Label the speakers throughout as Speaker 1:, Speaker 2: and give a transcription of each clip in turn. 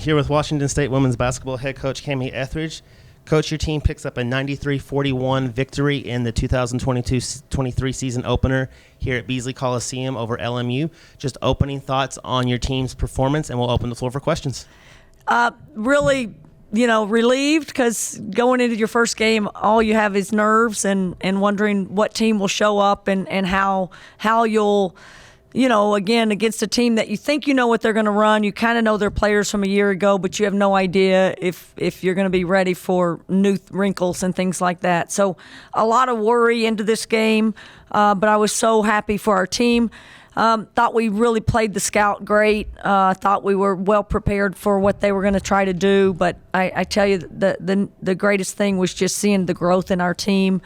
Speaker 1: here with Washington State women's basketball head coach Kamie Ethridge. Coach, your team picks up a 93-41 victory in the 2022-23 season opener here at Beasley Coliseum over LMU. Just opening thoughts on your team's performance, and we'll open the floor for questions.
Speaker 2: Really, relieved, because going into your first game, all you have is nerves and wondering what team will show up and how you'll, again, against a team that you think you know what they're going to run. You kind of know their players from a year ago, but you have no idea if you're going to be ready for new wrinkles and things like that. So a lot of worry into this game, but I was so happy for our team. Thought we really played the scout great. Thought we were well prepared for what they were going to try to do. But I tell you, the greatest thing was just seeing the growth in our team.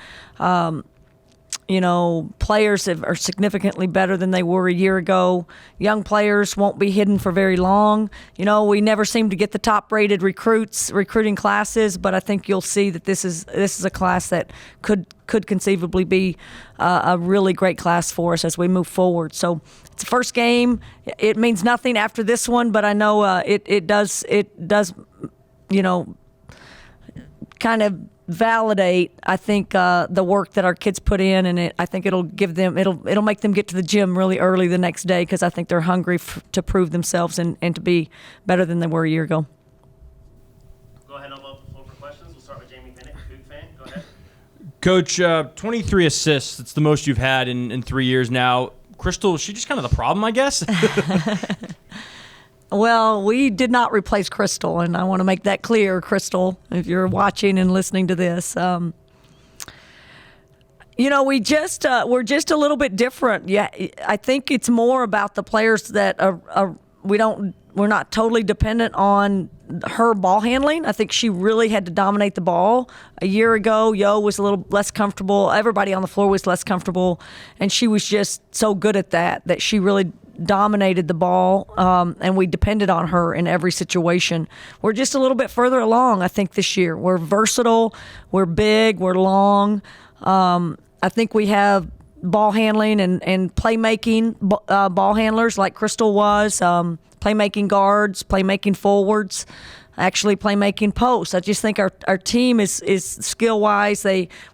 Speaker 2: Players are significantly better than they were a year ago. Young players won't be hidden for very long. We never seem to get the top-rated recruiting classes, but I think you'll see that this is a class that could conceivably be a really great class for us as we move forward. So it's the first game. It means nothing after this one, but I know it does kind of validate, I think, the work that our kids put in, and I think it'll make them get to the gym really early the next day, because I think they're hungry to prove themselves and to be better than they were a year ago.
Speaker 1: Go ahead and open the floor for questions. We'll start with Jamie Bennett, Cougar fan. Go ahead.
Speaker 3: Coach, 23 assists. It's the most you've had in 3 years now. Crystal, is she just kind of the problem, I guess?
Speaker 2: Well, we did not replace Crystal, and I want to make that clear, Crystal, if you're watching and listening to this. We're just a little bit different. Yeah, I think it's more about the players that we're not totally dependent on her ball handling. I think she really had to dominate the ball. A year ago, Yo was a little less comfortable. Everybody on the floor was less comfortable, and she was just so good at that she really dominated the ball, and we depended on her in every situation. We're just a little bit further along, I think, this year. We're versatile, we're big, we're long. I think we have ball handling and playmaking ball handlers like Crystal was, playmaking guards, playmaking forwards, actually playmaking posts. I just think our team is skill-wise.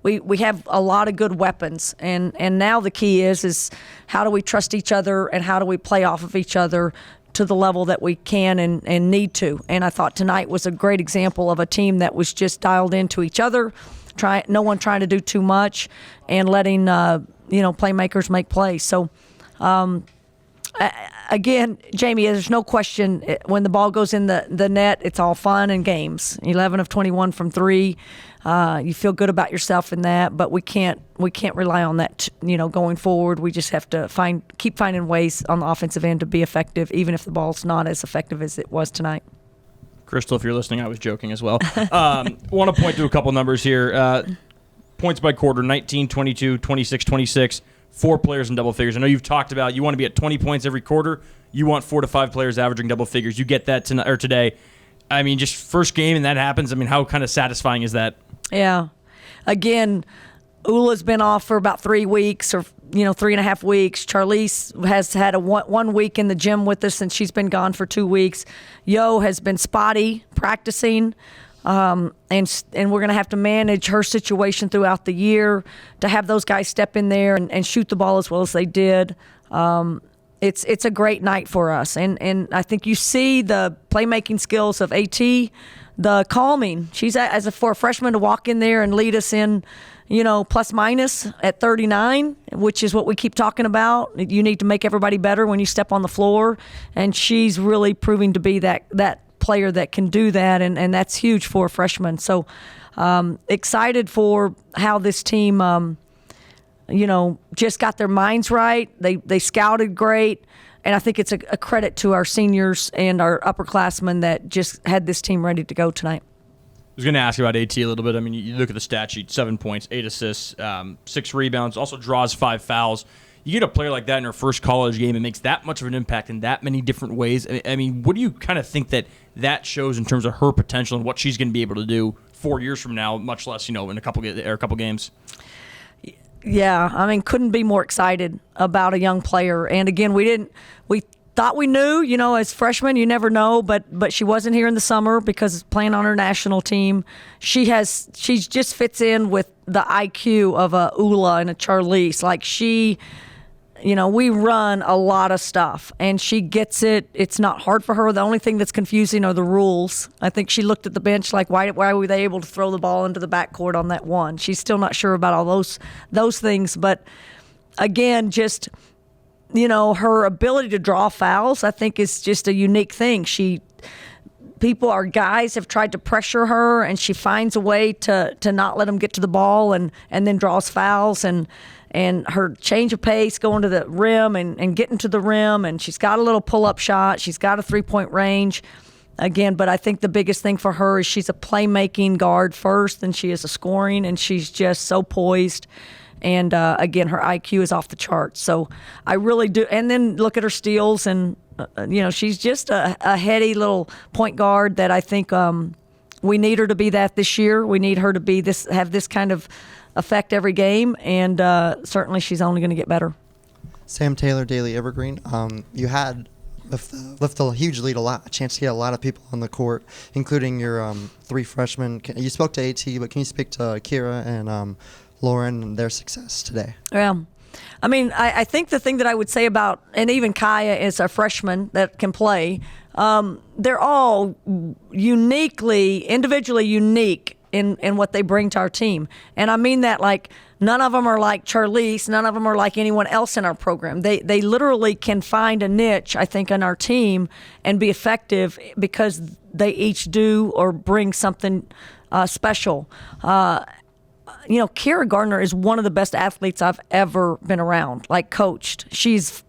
Speaker 2: We have a lot of good weapons, and now the key is how do we trust each other and how do we play off of each other to the level that we can and need to. And I thought tonight was a great example of a team that was just dialed into each other, no one trying to do too much, and letting playmakers make plays. So. Again, Jamie, there's no question when the ball goes in the net, it's all fun and games. 11 of 21 from three. You feel good about yourself in that, but we can't rely on that, going forward. We just have to keep finding ways on the offensive end to be effective, even if the ball's not as effective as it was tonight.
Speaker 3: Crystal, if you're listening, I was joking as well. Want to point to a couple numbers here. Points by quarter, 19, 22, 26, 26. 4 players in double figures. I know you've talked about you want to be at 20 points every quarter. You want 4 to 5 players averaging double figures. You get that tonight or today. I mean, just first game and that happens. I mean, how kind of satisfying is that? Yeah.
Speaker 2: Again, Ula's been off for about 3 weeks or 3.5 weeks. Charlize has had a 1 week in the gym with us, and she's been gone for 2 weeks. Yo has been spotty practicing. And we're going to have to manage her situation throughout the year to have those guys step in there and shoot the ball as well as they did. It's a great night for us. And I think you see the playmaking skills of AT, the calming. She's for a freshman to walk in there and lead us in, plus minus at 39, which is what we keep talking about. You need to make everybody better when you step on the floor. And she's really proving to be that player that can do that, and that's huge for a freshman. So excited for how this team, just got their minds right. They scouted great, and I think it's a credit to our seniors and our upperclassmen that just had this team ready to go tonight.
Speaker 3: I was going to ask you about AT a little bit. I mean, you look at the stat sheet, 7 points, 8 assists, 6 rebounds, also draws 5 fouls. You get a player like that in her first college game, it makes that much of an impact in that many different ways. I mean, what do you kind of think that shows in terms of her potential and what she's going to be able to do 4 years from now, much less, in a couple games? Yeah,
Speaker 2: I mean, couldn't be more excited about a young player. And again, we thought we knew, as freshmen, you never know, but she wasn't here in the summer because playing on her national team. She just fits in with the IQ of a Ula and a Charlize. Like we run a lot of stuff and she gets it. It's not hard for her. The only thing that's confusing are the rules. I think she looked at the bench like, why were they able to throw the ball into the backcourt on that one? She's still not sure about all those things. But again, just her ability to draw fouls, I think, is just a unique thing. Guys have tried to pressure her, and she finds a way to not let them get to the ball, and then draws fouls, and her change of pace, going to the rim and getting to the rim, and she's got a little pull-up shot. She's got a three-point range. Again, but I think the biggest thing for her is she's a playmaking guard first, and she is a scoring, and she's just so poised. And, again, her IQ is off the charts. So I really do. And then look at her steals. And, she's just a heady little point guard that I think we need her to be that this year. We need her to have this kind of effect every game. And certainly she's only going to get better.
Speaker 4: Sam Taylor, Daily Evergreen. You had lift a huge lead, a chance to get a lot of people on the court, including your 3 freshmen. You spoke to AT, but can you speak to Kira and Lauren and their success today?
Speaker 2: Yeah. I mean, I think the thing that I would say about, and even Kaya is a freshman that can play, they're all individually unique in what they bring to our team. And I mean that like none of them are like Charlize, none of them are like anyone else in our program. They literally can find a niche, I think, on our team and be effective because they each do or bring something special. Kira Gardner is one of the best athletes I've ever been around, like coached. She's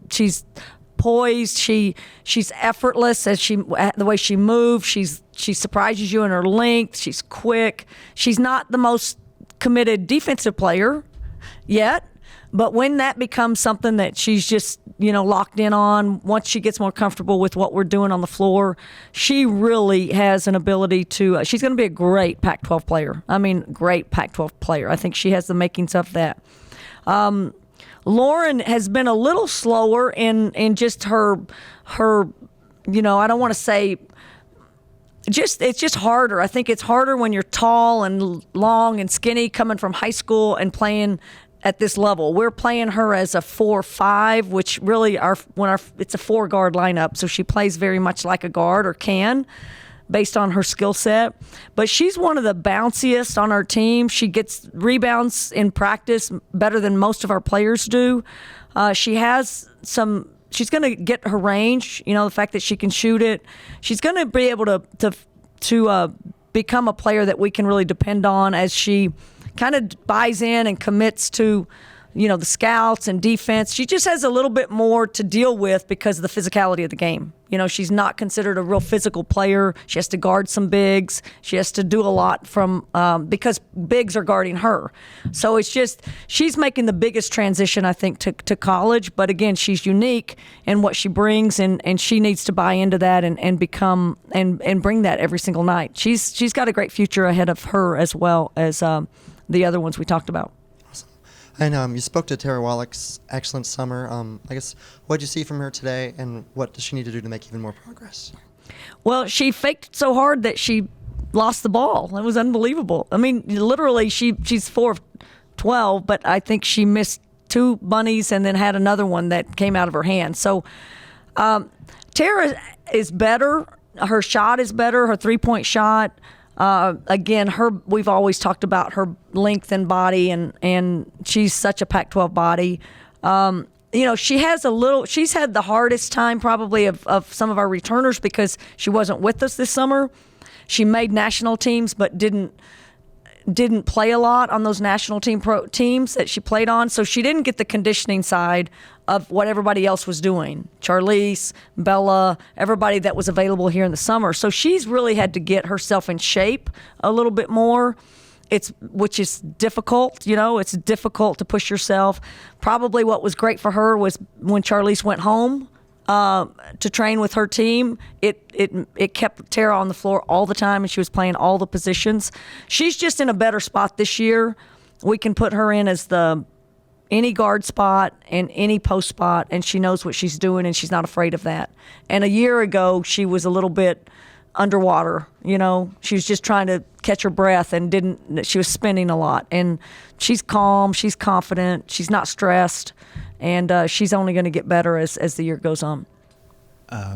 Speaker 2: poised. She's effortless the way she moves. She surprises you in her length. She's quick. She's not the most committed defensive player yet, but when that becomes something that she's just locked in on, once she gets more comfortable with what we're doing on the floor, she really has an ability to. She's going to be a great Pac-12 player. I mean, great Pac-12 player. I think she has the makings of that. Lauren has been a little slower in just her. I don't want to say. It's just harder. I think it's harder when you're tall and long and skinny coming from high school and playing at this level. We're playing her as a 4-5, which really it's a 4-guard lineup, so she plays very much like a guard or can, based on her skill set. But she's one of the bounciest on our team. She gets rebounds in practice better than most of our players do. She's going to get her range. The fact that she can shoot it. She's going to be able to become a player that we can really depend on as she kind of buys in and commits to, the scouts and defense. She just has a little bit more to deal with because of the physicality of the game. She's not considered a real physical player. She has to guard some bigs. She has to do a lot because bigs are guarding her. So it's just, she's making the biggest transition, I think, to college. But again, she's unique in what she brings, and she needs to buy into that and become and bring that every single night. She's got a great future ahead of her as well as the other ones we talked about.
Speaker 4: Awesome. And you spoke to Tara Wallach's excellent summer. I guess, what did you see from her today, and what does she need to do to make even more progress?
Speaker 2: Well, she faked so hard that she lost the ball. It was unbelievable. I mean, literally, she's 4 of 12, but I think she missed 2 bunnies and then had another one that came out of her hand. So Tara is better. Her shot is better, her three-point shot. Again, we've always talked about her length and body, and she's such a Pac-12 body. She's had the hardest time probably of some of our returners because she wasn't with us this summer. She made national teams, but didn't play a lot on those national teams that she played on. So she didn't get the conditioning side of what everybody else was doing. Charlize, Bella, everybody that was available here in the summer. So she's really had to get herself in shape a little bit more. Which is difficult, it's difficult to push yourself. Probably what was great for her was when Charlize went home to train with her team, it kept Tara on the floor all the time, and she was playing all the positions. She's just in a better spot this year. We can put her in as the any guard spot and any post spot, and she knows what she's doing, and she's not afraid of that. And a year ago, she was a little bit underwater. She was just trying to catch her breath and she was spinning a lot. And she's calm, she's confident, she's not stressed, and she's only going to get better as the year goes on.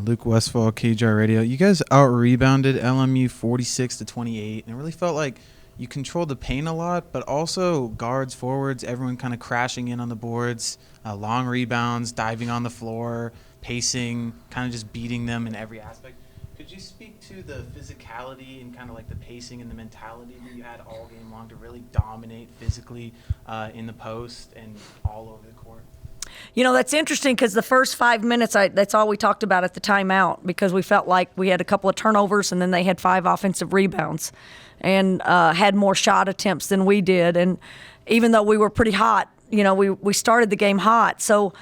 Speaker 5: Luke Westfall, KJR Radio. You guys out-rebounded LMU 46-28, and it really felt like you controlled the paint a lot, but also guards, forwards, everyone kind of crashing in on the boards, long rebounds, diving on the floor, pacing, kind of just beating them in every aspect. Could you speak to the physicality and kind of like the pacing and the mentality that you had all game long to really dominate physically in the post and all over the court?
Speaker 2: That's interesting because the first 5 minutes, that's all we talked about at the timeout, because we felt like we had a couple of turnovers and then they had 5 offensive rebounds and had more shot attempts than we did. And even though we were pretty hot, we started the game hot. So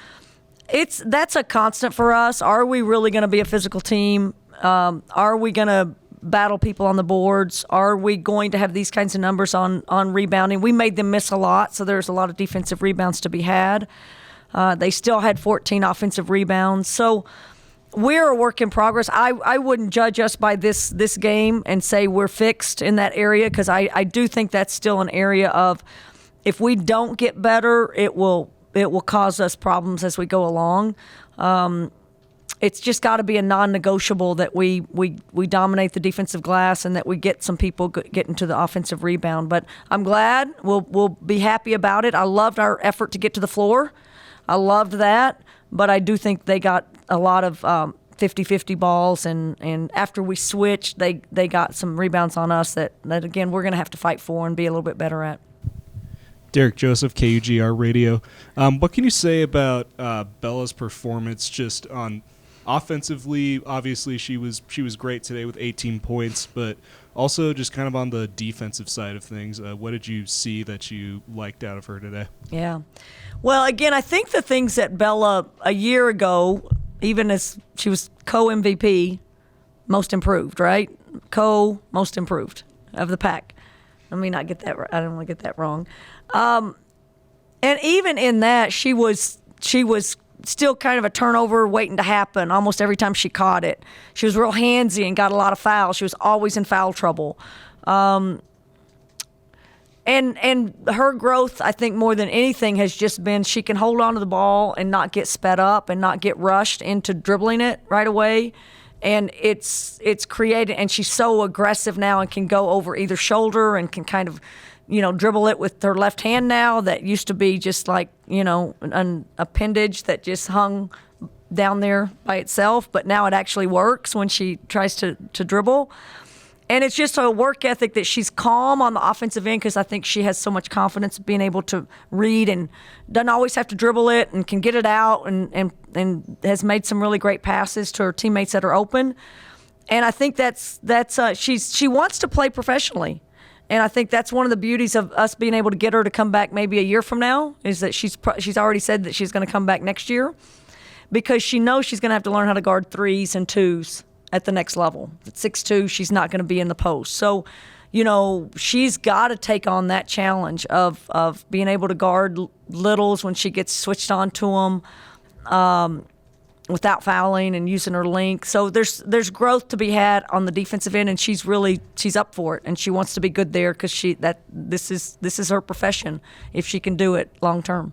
Speaker 2: that's a constant for us. Are we really going to be a physical team? Are we going to battle people on the boards? Are we going to have these kinds of numbers on rebounding? We made them miss a lot, so there's a lot of defensive rebounds to be had. They still had 14 offensive rebounds. So we're a work in progress. I wouldn't judge us by this game and say we're fixed in that area, because I do think that's still an area of, if we don't get better, it will cause us problems as we go along. It's just got to be a non-negotiable that we dominate the defensive glass and that we get some people get into the offensitive rebound. But I'm glad. We'll be happy about it. I loved our effort to get to the floor. I loved that. But I do think they got a lot of 50-50 balls, and after we switched, they got some rebounds on us that again, we're going to have to fight for and be a little bit better at.
Speaker 6: Derek Joseph, KUGR Radio. What can you say about Bella's performance just on offensively? Obviously, she was great today with 18 points, but also just kind of on the defensive side of things. What did you see that you liked out of her today?
Speaker 2: Yeah. Well, again, I think the things that Bella a year ago, even as she was co-MVP, most improved, right? Co-most improved of the pack. Let me not get that. I don't want to get that wrong. And even in that, she was still kind of a turnover waiting to happen almost every time she caught it. She was real handsy and got a lot of fouls. She was always in foul trouble. And her growth, I think, more than anything, has just been she can hold on to the ball and not get sped up and not get rushed into dribbling it right away. And it's created, and she's so aggressive now and can go over either shoulder and can kind of, dribble it with her left hand now. That used to be just like, an appendage that just hung down there by itself. But now it actually works when she tries to dribble. And it's just a work ethic that she's calm on the offensive end, because I think she has so much confidence being able to read and doesn't always have to dribble it and can get it out and has made some really great passes to her teammates that are open. And I think she wants to play professionally. And I think that's one of the beauties of us being able to get her to come back maybe a year from now, is that she's already said that she's going to come back next year, because she knows she's going to have to learn how to guard threes and twos at the next level. At 6'2", she's not going to be in the post. So, she's got to take on that challenge of being able to guard littles when she gets switched on to them without fouling and using her length. So there's growth to be had on the defensive end, and she's up for it, and she wants to be good there, because this is her profession if she can do it long term.